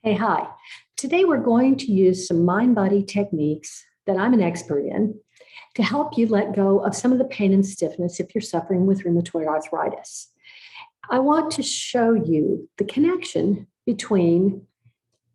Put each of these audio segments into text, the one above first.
Hey, hi. Today we're going to use some mind-body techniques that I'm an expert in to help you let go of some of the pain and stiffness if you're suffering with rheumatoid arthritis. I want to show you the connection between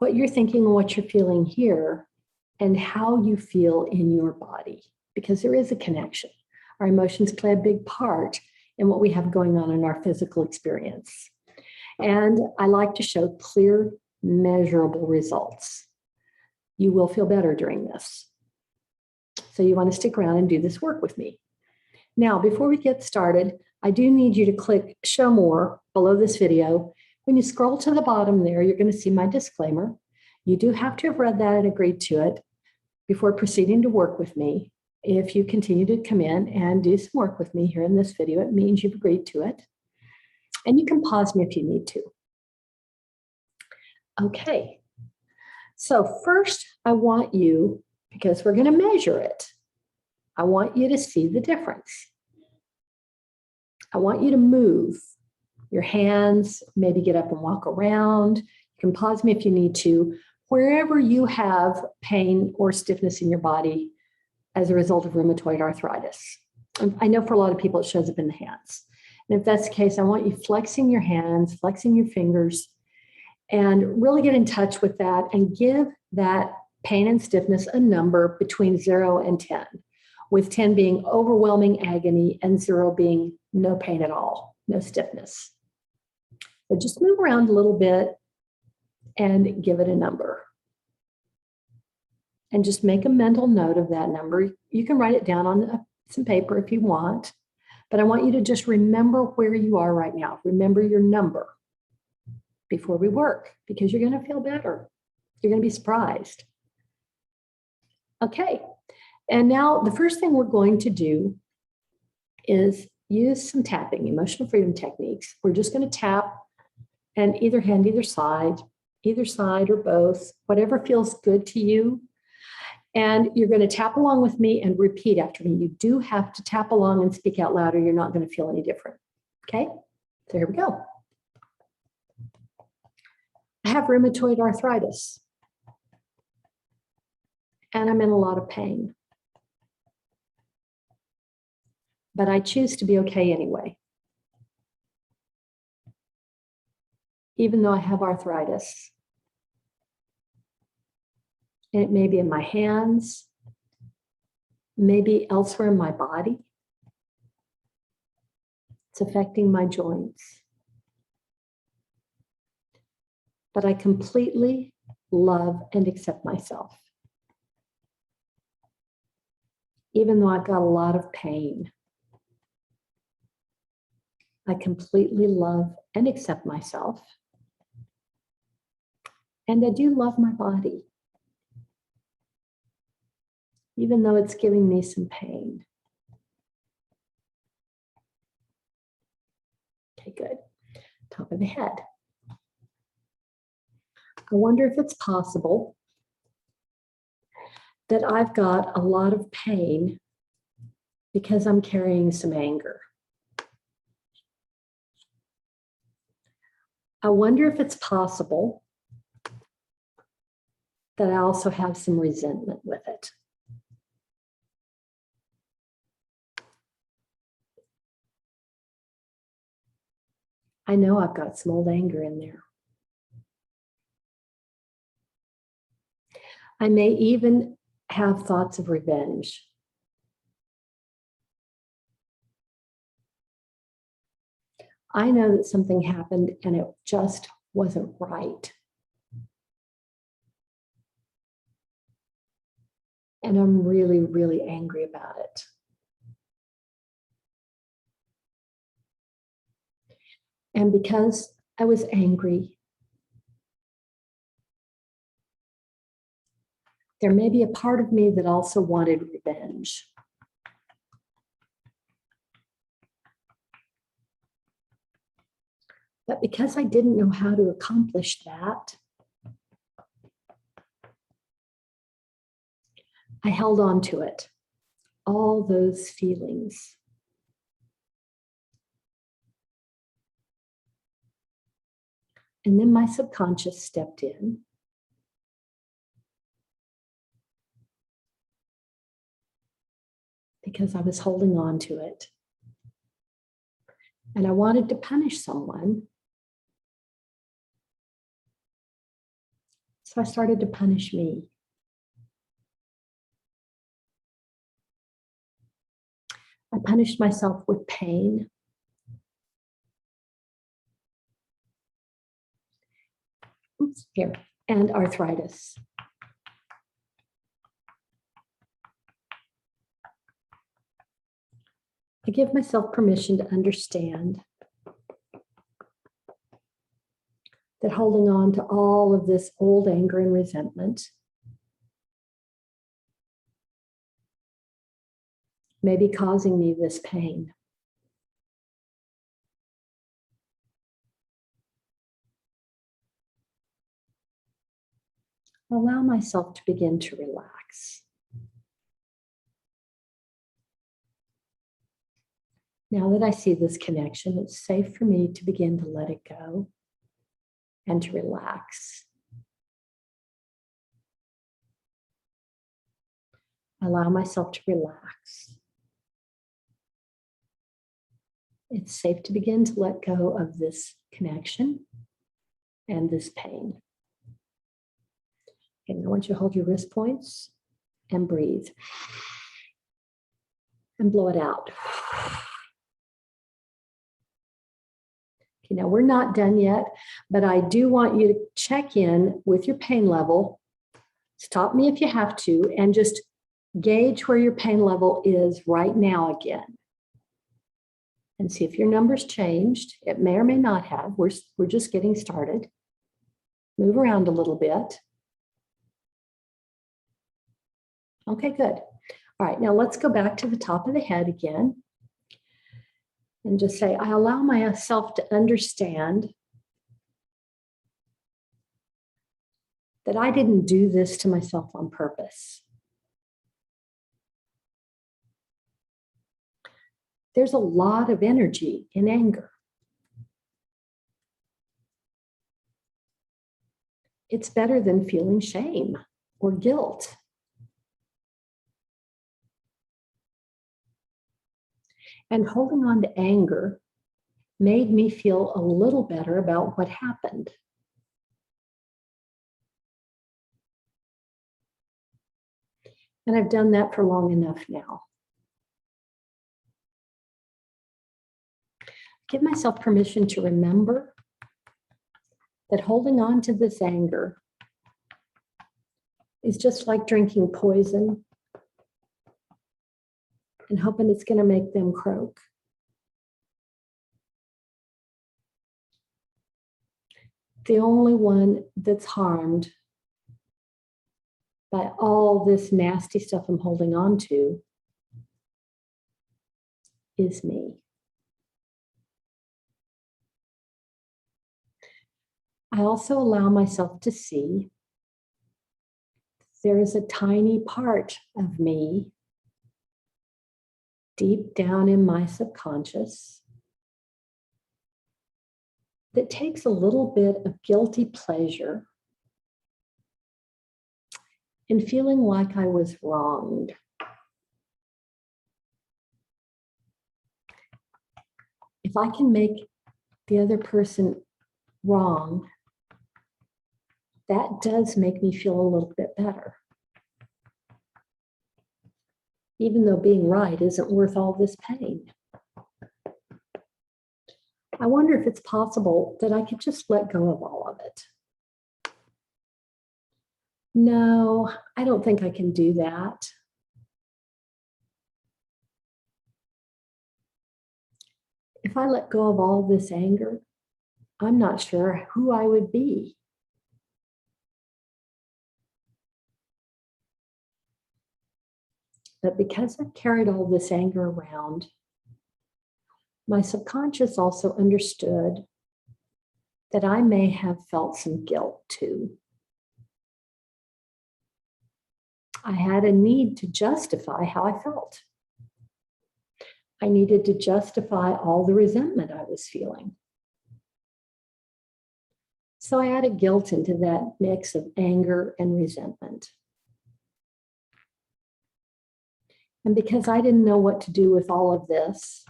what you're thinking and what you're feeling here and how you feel in your body, because there is a connection. Our emotions play a big part in what we have going on in our physical experience. And I like to show clear, measurable results. You will feel better during this. So you want to stick around and do this work with me. Now, before we get started, I do need you to click Show More below this video. When you scroll to the bottom there, you're going to see my disclaimer. You do have to have read that and agreed to it before proceeding to work with me. If you continue to come in and do some work with me here in this video, it means you've agreed to it. And you can pause me if you need to. Okay, so first I want you, because we're going to measure it, I want you to see the difference. I want you to move your hands, maybe get up and walk around. You can pause me if you need to. Wherever you have pain or stiffness in your body as a result of rheumatoid arthritis. I know for a lot of people it shows up in the hands. And if that's the case, I want you flexing your hands, flexing your fingers, and really get in touch with that and give that pain and stiffness a number between 0 and 10, with 10 being overwhelming agony and 0 being no pain at all, no stiffness. So just move around a little bit and give it a number. And just make a mental note of that number. You can write it down on some paper if you want, but I want you to just remember where you are right now. Remember your number before we work, because you're going to feel better. You're going to be surprised. Okay, and now the first thing we're going to do is use some tapping, emotional freedom techniques. We're just going to tap and either hand, either side or both, whatever feels good to you. And you're going to tap along with me and repeat after me. You do have to tap along and speak out loud or you're not going to feel any different. Okay, so here we go. I have rheumatoid arthritis, and I'm in a lot of pain. But I choose to be okay anyway. Even though I have arthritis. And it may be in my hands, maybe elsewhere in my body. It's affecting my joints. But I completely love and accept myself. Even though I've got a lot of pain, I completely love and accept myself. And I do love my body, even though it's giving me some pain. Okay, good. Top of the head. I wonder if it's possible that I've got a lot of pain because I'm carrying some anger. I wonder if it's possible that I also have some resentment with it. I know I've got some old anger in there. I may even have thoughts of revenge. I know that something happened and it just wasn't right. And I'm really, really angry about it. And because I was angry, there may be a part of me that also wanted revenge. But because I didn't know how to accomplish that, I held on to it, all those feelings. And then my subconscious stepped in because I was holding on to it. And I wanted to punish someone. So I started to punish me. I punished myself with pain. Oops, here, and arthritis. I give myself permission to understand that holding on to all of this old anger and resentment may be causing me this pain. Allow myself to begin to relax. Now that I see this connection, it's safe for me to begin to let it go and to relax. Allow myself to relax. It's safe to begin to let go of this connection and this pain. And I want you to hold your wrist points and breathe. And blow it out. Okay, now we're not done yet, but I do want you to check in with your pain level. Stop me if you have to, and just gauge where your pain level is right now again. And see if your numbers changed. It may or may not have. We're just getting started. Move around a little bit. Okay, good. All right, now let's go back to the top of the head again. And just say, I allow myself to understand that I didn't do this to myself on purpose. There's a lot of energy in anger. It's better than feeling shame or guilt. And holding on to anger made me feel a little better about what happened. And I've done that for long enough now. Give myself permission to remember that holding on to this anger is just like drinking poison and hoping it's going to make them croak. The only one that's harmed by all this nasty stuff I'm holding on to is me. I also allow myself to see there is a tiny part of me deep down in my subconscious that takes a little bit of guilty pleasure in feeling like I was wronged. If I can make the other person wrong, that does make me feel a little bit better. Even though being right isn't worth all this pain. I wonder if it's possible that I could just let go of all of it. No, I don't think I can do that. If I let go of all this anger, I'm not sure who I would be. But because I've carried all this anger around, my subconscious also understood that I may have felt some guilt too. I had a need to justify how I felt. I needed to justify all the resentment I was feeling. So I added guilt into that mix of anger and resentment. And because I didn't know what to do with all of this,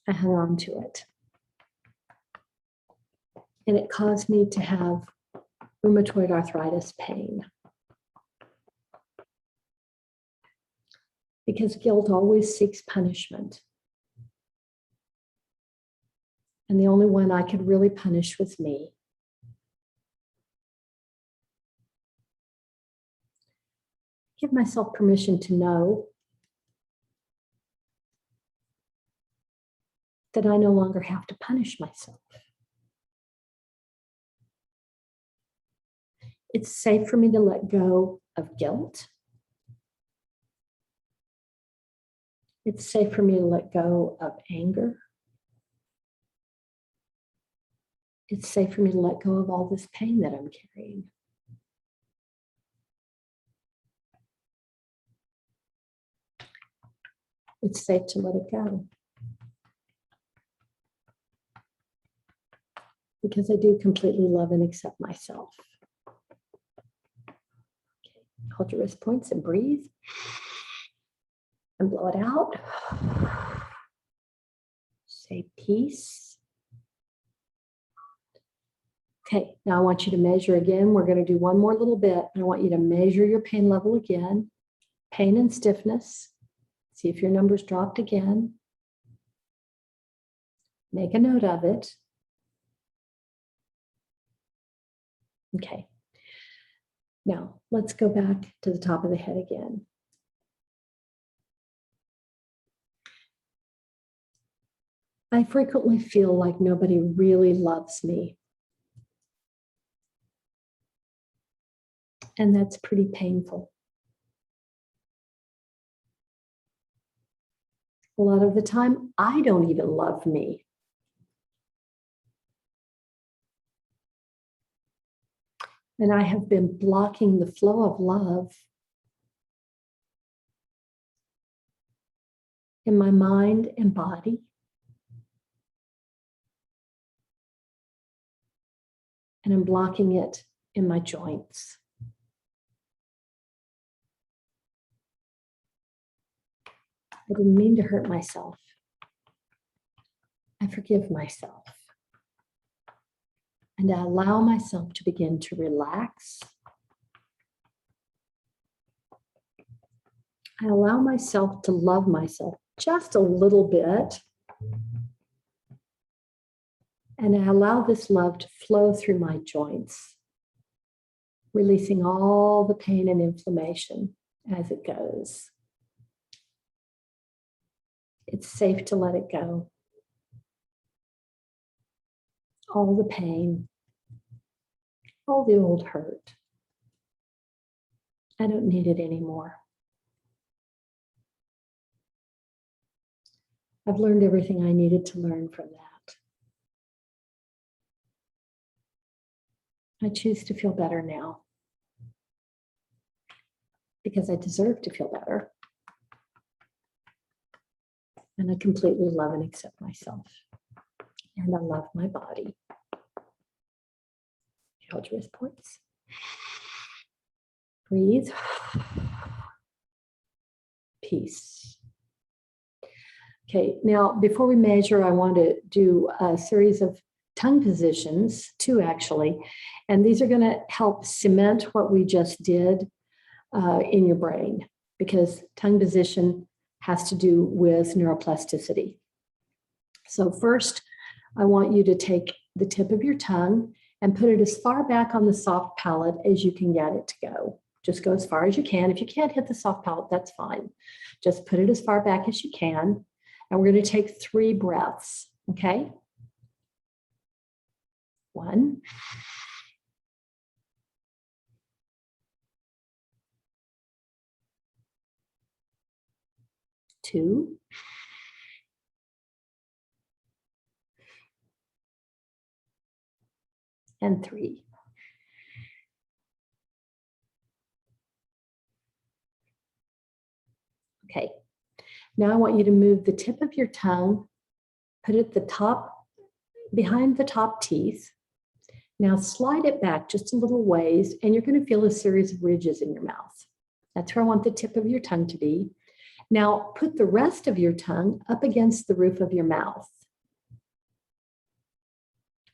I hung on to it. And it caused me to have rheumatoid arthritis pain. Because guilt always seeks punishment. And the only one I could really punish was me. Give myself permission to know that I no longer have to punish myself. It's safe for me to let go of guilt. It's safe for me to let go of anger. It's safe for me to let go of all this pain that I'm carrying. It's safe to let it go. Because I do completely love and accept myself. Okay. Hold your wrist points and breathe. And blow it out. Say peace. Okay, now I want you to measure again. We're going to do one more little bit. And I want you to measure your pain level again. Pain and stiffness. See if your numbers dropped again. Make a note of it. Okay. Now, let's go back to the top of the head again. I frequently feel like nobody really loves me. And that's pretty painful. A lot of the time, I don't even love me. And I have been blocking the flow of love in my mind and body. And I'm blocking it in my joints. I didn't mean to hurt myself. I forgive myself. And I allow myself to begin to relax. I allow myself to love myself just a little bit. And I allow this love to flow through my joints, releasing all the pain and inflammation as it goes. It's safe to let it go. All the pain, all the old hurt. I don't need it anymore. I've learned everything I needed to learn from that. I choose to feel better now because I deserve to feel better. And I completely love and accept myself. And I love my body. Hold your wrist points. Breathe. Peace. Okay, now before we measure, I want to do a series of tongue positions, 2 actually, and these are going to help cement what we just did in your brain, because tongue position has to do with neuroplasticity. So first, I want you to take the tip of your tongue and put it as far back on the soft palate as you can get it to go. Just go as far as you can. If you can't hit the soft palate, that's fine. Just put it as far back as you can. And we're going to take 3 breaths, okay? 1. 2. 3. Okay. Now I want you to move the tip of your tongue, put it at the top, behind the top teeth, Now slide it back just a little ways, and you're going to feel a series of ridges in your mouth. That's where I want the tip of your tongue to be. Now put the rest of your tongue up against the roof of your mouth.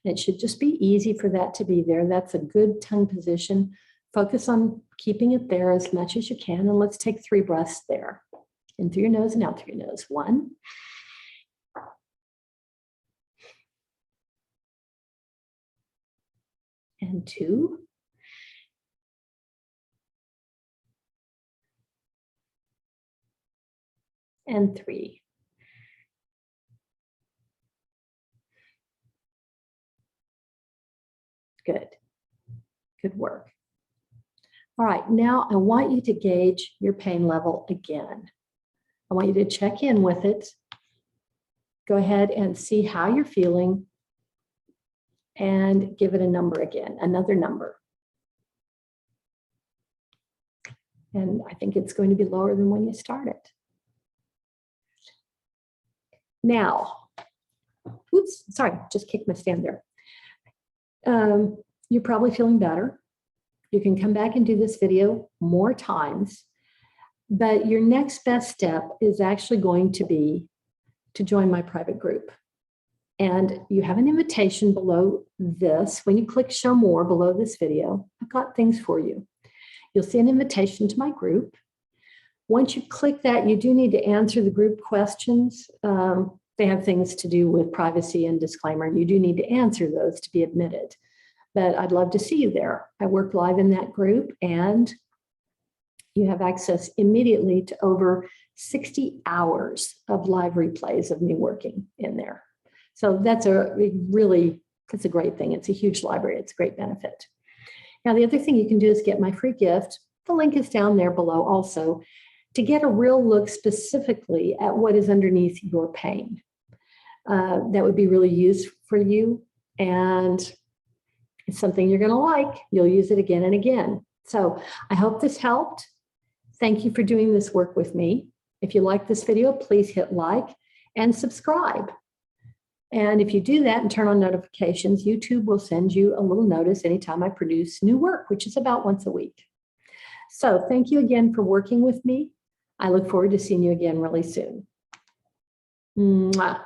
It should just be easy for that to be there. That's a good tongue position. Focus on keeping it there as much as you can. And let's take 3 breaths there. In through your nose and out through your nose. 1. And 2. And 3. Good. Good work. All right, now I want you to gauge your pain level again. I want you to check in with it. Go ahead and see how you're feeling and give it a number again, another number. And I think it's going to be lower than when you started. Now, oops, sorry, just kicked my stand there. You're probably feeling better. You can come back and do this video more times, but your next best step is actually going to be to join my private group. And you have an invitation below this. When you click show more below this video, I've got things for you. You'll see an invitation to my group. Once you click that, you do need to answer the group questions. They have things to do with privacy and disclaimer. You do need to answer those to be admitted. But I'd love to see you there. I work live in that group, and you have access immediately to over 60 hours of live replays of me working in there. So that's a great thing. It's a huge library. It's a great benefit. Now, the other thing you can do is get my free gift. The link is down there below also, to get a real look specifically at what is underneath your pain. That would be really useful for you, and it's something you're going to like. You'll use it again and again. So I hope this helped. Thank you for doing this work with me. If you like this video, please hit like and subscribe. And if you do that and turn on notifications, YouTube will send you a little notice anytime I produce new work, which is about once a week. So thank you again for working with me. I look forward to seeing you again really soon. Mwah.